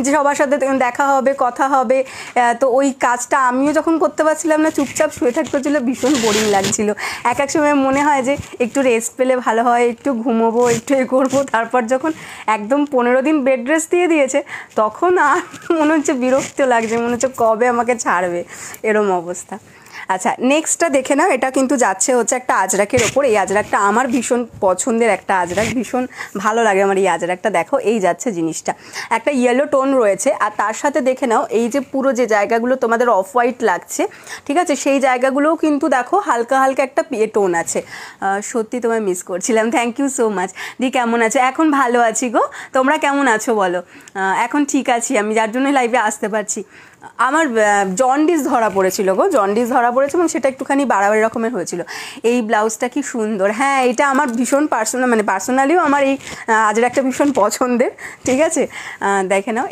যে সবার সাথে দেখা হবে, কথা হবে। তো ওই কাজটা আমিও যখন করতে পারছিলাম না, চুপচাপ শুয়ে থাকতে হচ্ছিলো, ভীষণ বোরিং লাগছিল। এক এক সময় মনে হয় যে একটু রেস্ট পেলে ভালো হয়, একটু ঘুমোবো, একটু এ করবো। তারপর যখন একদম 15 দিন বেড রেস্ট দিয়ে দিয়েছে, তখন আর মনে হচ্ছে বিরক্ত লাগছে, মনে হচ্ছে কবে আমাকে ছাড়বে, এরম অবস্থা। আচ্ছা, নেক্সটটা দেখে নাও। এটা কিন্তু যাচ্ছে হচ্ছে একটা আজরাকের ওপর। এই আজরাকটা আমার ভীষণ পছন্দের একটা আজরাক, ভীষণ ভালো লাগে আমার এই আজরাকটা। দেখো এই যাচ্ছে জিনিসটা, একটা ইয়েলো টোন রয়েছে, আর তার সাথে দেখে নাও এই যে পুরো যে জায়গাগুলো তোমাদের অফ হোয়াইট লাগছে, ঠিক আছে, সেই জায়গাগুলোও কিন্তু দেখো হালকা হালকা একটা টোন আছে। সত্যি তোমায় মিস করছিলাম, থ্যাংক ইউ সো মাচ। দি কেমন আছো? এখন ভালো আছি গো, তোমরা কেমন আছো বলো? এখন ঠিক আছি আমি, যার জন্য লাইভে আসতে পারছি। আমার জন্ডিস ধরা পড়েছিল গো, জন্ডিস ধরা পড়েছে, এবং সেটা একটুখানি বাড়াবাড়ি রকমের হয়েছিল। এই ব্লাউজটা কি সুন্দর! হ্যাঁ, এটা আমার ভীষণ পার্সোনালিও আমার এই আজরাকটা ভীষণ পছন্দের, ঠিক আছে। দেখে নাও,